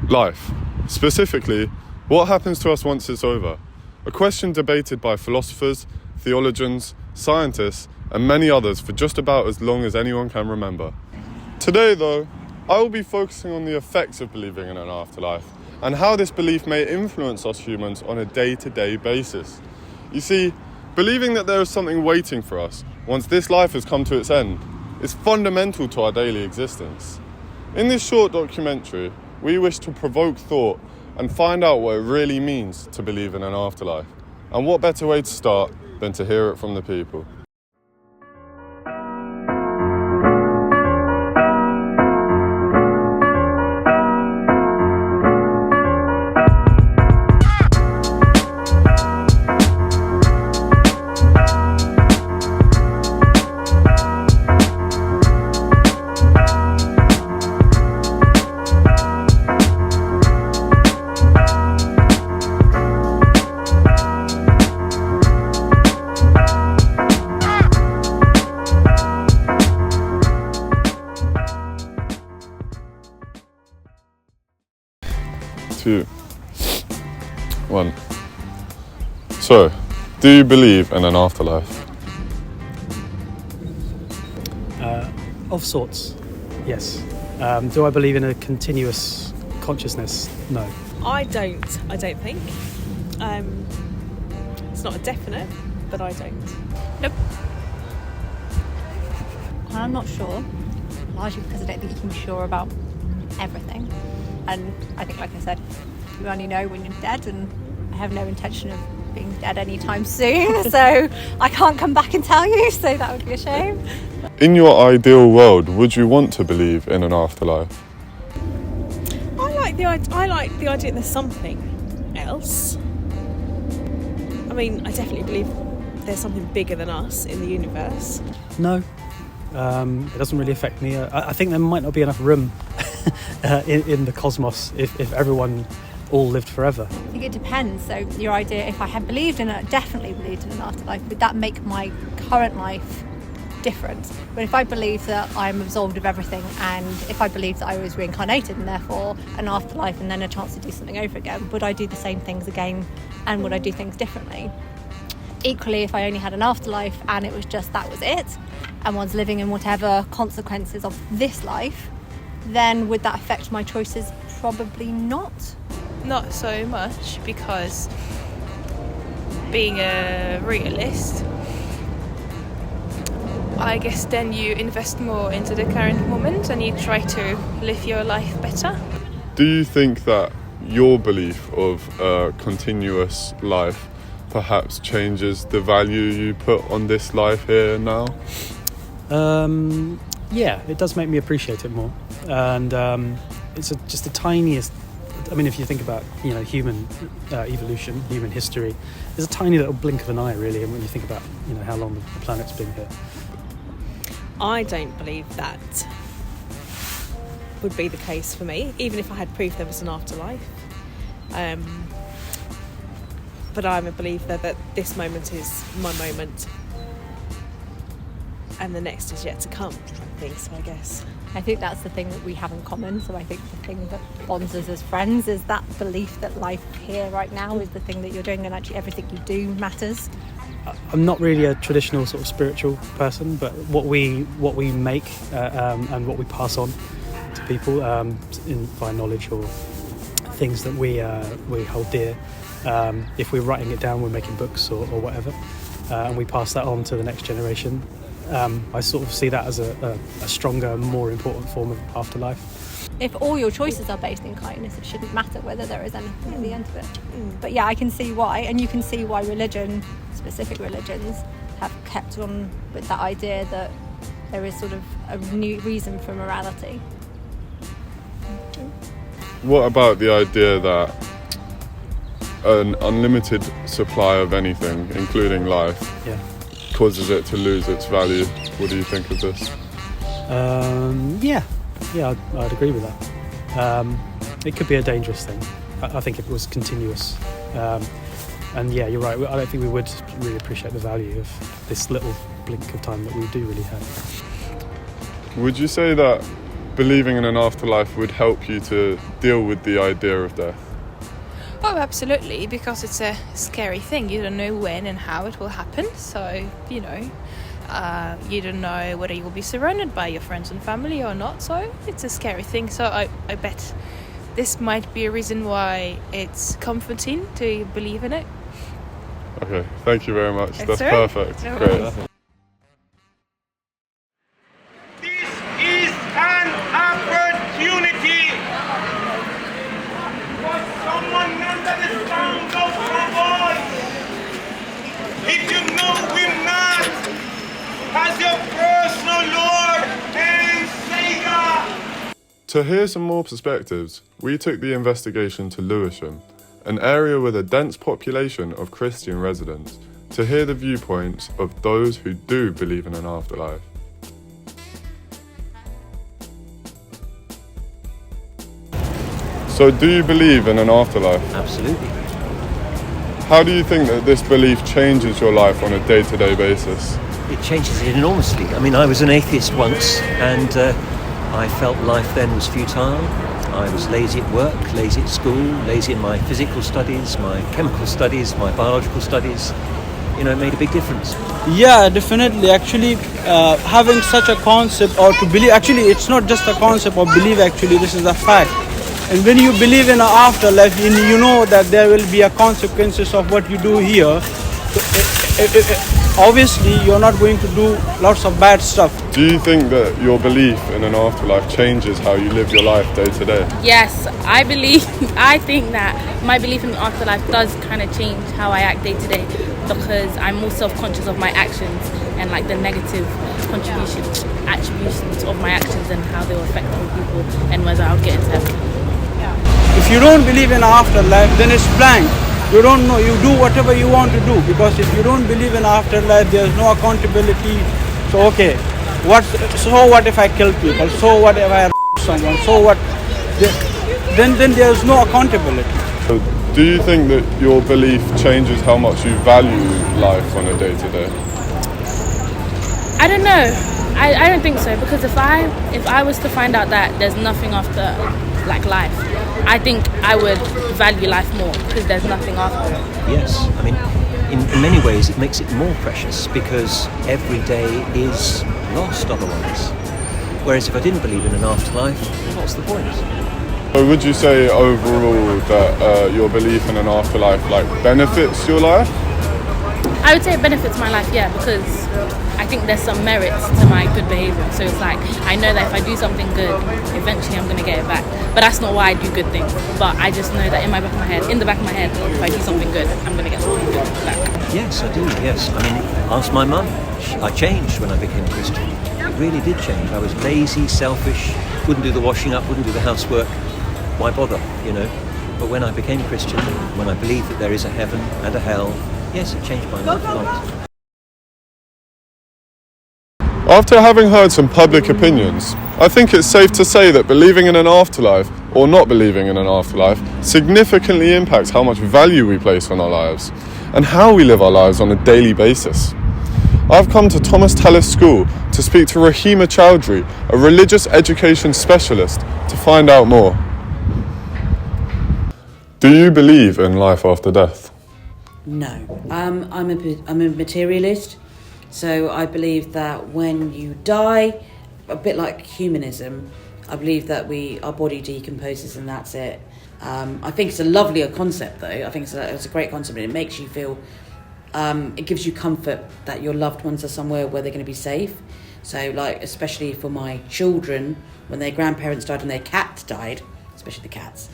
life. Specifically, what happens to us once it's over? A question debated by philosophers, theologians, scientists, and many others for just about as long as anyone can remember. Today, though, I will be focusing on the effects of believing in an afterlife and how this belief may influence us humans on a day-to-day basis. You see, believing that there is something waiting for us once this life has come to its end is fundamental to our daily existence. In this short documentary, we wish to provoke thought and find out what it really means to believe in an afterlife. And what better way to start than to hear it from the people? Two, one. So, do you believe in an afterlife? Of sorts, yes. Do I believe in a continuous consciousness? No. I don't think. It's not a definite, but I don't. Nope. I'm not sure, largely because I don't think you can be sure about everything. And I think, like I said, you only know when you're dead, and I have no intention of being dead anytime soon, so I can't come back and tell you, so that would be a shame. In your ideal world, would you want to believe in an afterlife? I like the idea that there's something else. I mean, I definitely believe there's something bigger than us in the universe. No. It doesn't really affect me. I think there might not be enough room in the cosmos if everyone all lived forever. I think it depends. So your idea, if I had definitely believed in an afterlife, would that make my current life different? But if I believe that I'm absolved of everything, and if I believe that I was reincarnated and therefore an afterlife and then a chance to do something over again, would I do the same things again, and would I do things differently? Equally, if I only had an afterlife and it was just that was it, and one's living in whatever consequences of this life, then would that affect my choices? Probably not. Not so much, because being a realist, I guess then you invest more into the current moment and you try to live your life better. Do you think that your belief of a continuous life perhaps changes the value you put on this life here and now? Yeah, it does make me appreciate it more. And it's just the tiniest. I mean, if you think about human evolution, human history, there's a tiny little blink of an eye, really. And when you think about how long the planet's been here, I don't believe that would be the case for me, even if I had proof there was an afterlife. But I'm a believer that this moment is my moment, and the next is yet to come. So I guess. I think that's the thing that we have in common. So I think the thing that bonds us as friends is that belief that life here right now is the thing that you're doing, and actually everything you do matters. I'm not really a traditional sort of spiritual person, but what we make and what we pass on to people by knowledge or things that we hold dear. If we're writing it down, we're making books or whatever, and we pass that on to the next generation. I sort of see that as a stronger, more important form of afterlife. If all your choices are based in kindness, it shouldn't matter whether there is anything at the end of it. But yeah, I can see why, and you can see why specific religions, have kept on with that idea that there is sort of a new reason for morality. What about the idea that an unlimited supply of anything, including life, causes it to lose its value? What do you think of this? I'd agree with that. It could be a dangerous thing. I think if it was continuous. And yeah, you're right. I don't think we would really appreciate the value of this little blink of time that we do really have. Would you say that believing in an afterlife would help you to deal with the idea of death? Oh, absolutely, because it's a scary thing. You don't know when and how it will happen. So, you don't know whether you'll be surrounded by your friends and family or not. So it's a scary thing. So I bet this might be a reason why it's comforting to believe in it. Okay, thank you very much. That's all right. perfect. No Great. worries. This is an opportunity for someone under the sound of my voice. If you know him not as your personal Lord and Savior. To hear some more perspectives, we took the investigation to Lewisham, an area with a dense population of Christian residents, to hear the viewpoints of those who do believe in an afterlife. So do you believe in an afterlife? Absolutely. How do you think that this belief changes your life on a day-to-day basis? It changes it enormously. I mean, I was an atheist once, and I felt life then was futile. I was lazy at work, lazy at school, lazy in my physical studies, my chemical studies, my biological studies. You know, it made a big difference. Yeah, definitely. Actually, having such a concept or to believe, actually, it's not just a concept or belief, actually, this is a fact. And when you believe in an afterlife, you know that there will be a consequences of what you do here. Obviously, you're not going to do lots of bad stuff. Do you think that your belief in an afterlife changes how you live your life day to day? Yes, I think that my belief in the afterlife does kind of change how I act day to day, because I'm more self-conscious of my actions and like the negative attributions of my actions and how they will affect other people and whether I'll get into heaven. If you don't believe in afterlife, then it's blank. You don't know, you do whatever you want to do, because if you don't believe in afterlife, there's no accountability. So okay, what if I kill people? So what if I someone? So what? Then there's no accountability. So do you think that your belief changes how much you value life on a day to day? I don't know. I don't think so, because if I was to find out that there's nothing after like life, I think I would value life more because there's nothing after it. Yes, I mean, in many ways it makes it more precious because every day is lost otherwise. Whereas if I didn't believe in an afterlife, what's the point? So would you say overall that your belief in an afterlife benefits your life? I would say it benefits my life, yeah, because I think there's some merits to my good behaviour. So it's like, I know that if I do something good, eventually I'm going to get it back. But that's not why I do good things. But I just know that in the back of my head, if I do something good, I'm going to get something good back. Yes, I do, yes. I mean, ask my mum. I changed when I became a Christian. It really did change. I was lazy, selfish, wouldn't do the washing up, wouldn't do the housework. Why bother, you know? But when I became a Christian, when I believed that there is a heaven and a hell, yes, it changed my life a lot. After having heard some public opinions, I think it's safe to say that believing in an afterlife or not believing in an afterlife significantly impacts how much value we place on our lives and how we live our lives on a daily basis. I've come to Thomas Tallis School to speak to Rahima Chowdhury, a religious education specialist, to find out more. Do you believe in life after death? No, I'm a materialist, so I believe that when you die, a bit like humanism, I believe that our body decomposes and that's it. I think it's a lovelier concept though. I think it's a great concept, and it makes you feel, it gives you comfort that your loved ones are somewhere where they're going to be safe. So like, especially for my children, when their grandparents died and their cat died, especially the cats,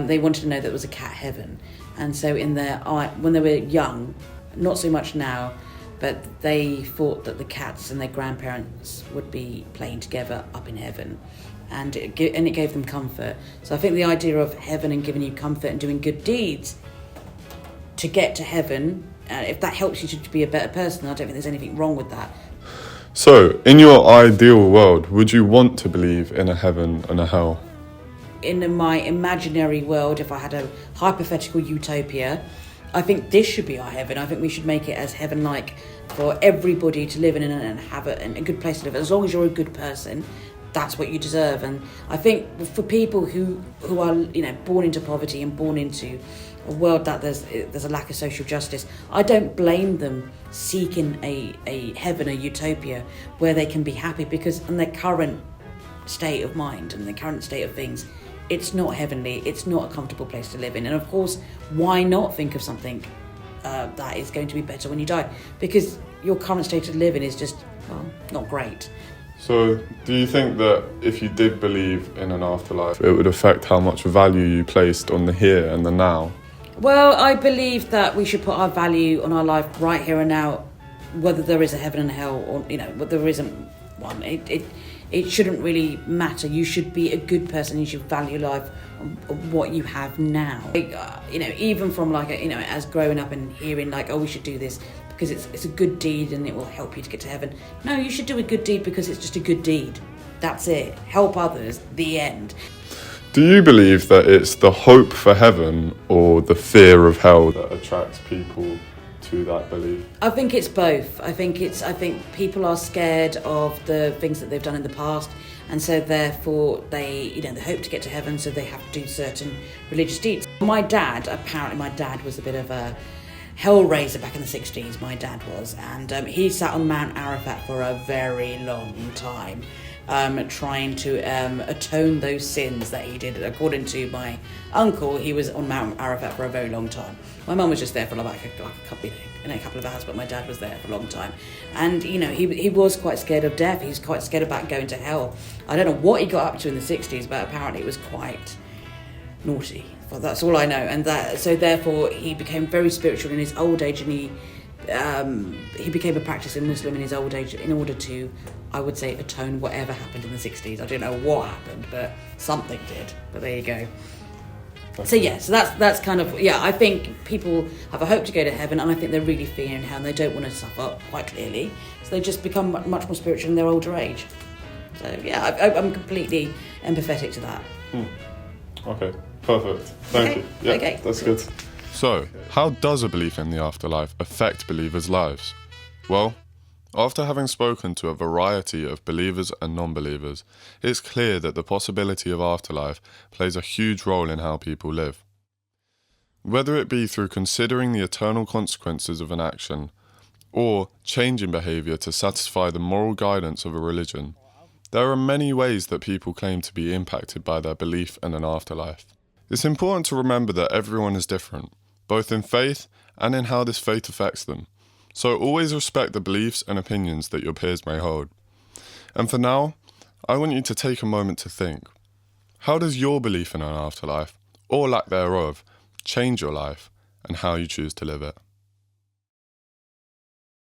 they wanted to know that it was a cat heaven. And so when they were young, not so much now, but they thought that the cats and their grandparents would be playing together up in heaven, and it gave them comfort. So I think the idea of heaven and giving you comfort and doing good deeds to get to heaven, if that helps you to be a better person, I don't think there's anything wrong with that. So, in your ideal world, would you want to believe in a heaven and a hell? In my imaginary world, if I had a hypothetical utopia, I think this should be our heaven. I think we should make it as heaven-like for everybody to live in and have a good place to live. As long as you're a good person, that's what you deserve. And I think for people who are, you know, born into poverty and born into a world that there's a lack of social justice, I don't blame them seeking a heaven, a utopia where they can be happy, because in their current state of mind and the current state of things, it's not heavenly, it's not a comfortable place to live in. And of course, why not think of something that is going to be better when you die? Because your current state of living is just, well, not great. So, do you think that if you did believe in an afterlife, it would affect how much value you placed on the here and the now? Well, I believe that we should put our value on our life right here and now, whether there is a heaven and hell, or, you know, whether there isn't one. It shouldn't really matter. You should be a good person. You should value life on what you have now. You know, even from as growing up and hearing we should do this because it's a good deed and it will help you to get to heaven. No, you should do a good deed because it's just a good deed. That's it. Help others. The end. Do you believe that it's the hope for heaven or the fear of hell that attracts people to that belief? I think it's both. I think people are scared of the things that they've done in the past, and so therefore they hope to get to heaven, so they have to do certain religious deeds. My dad was a bit of a hellraiser back in the 60s, my dad was, and he sat on Mount Arafat for a very long time, trying to atone those sins that he did. According to my uncle, he was on Mount Arafat for a very long time. My mum was just there for a couple of hours, but my dad was there for a long time. And, he was quite scared of death. He was quite scared about going to hell. I don't know what he got up to in the 60s, but apparently it was quite naughty. Well, that's all I know. And so therefore he became very spiritual in his old age, and he became a practicing Muslim in his old age in order to, I would say, atone whatever happened in the 60s. I don't know what happened, but something did. But there you go. So that's kind of, I think people have a hope to go to heaven, and I think they're really fearing hell and they don't want to suffer, quite clearly. So they just become much more spiritual in their older age. So I'm completely empathetic to that. Okay, perfect. Thank you. Yeah, okay. That's good. So, how does a belief in the afterlife affect believers' lives? Well, after having spoken to a variety of believers and non-believers, it's clear that the possibility of afterlife plays a huge role in how people live. Whether it be through considering the eternal consequences of an action, or changing behaviour to satisfy the moral guidance of a religion, there are many ways that people claim to be impacted by their belief in an afterlife. It's important to remember that everyone is different, both in faith and in how this faith affects them. So always respect the beliefs and opinions that your peers may hold. And for now, I want you to take a moment to think. How does your belief in an afterlife, or lack thereof, change your life and how you choose to live it?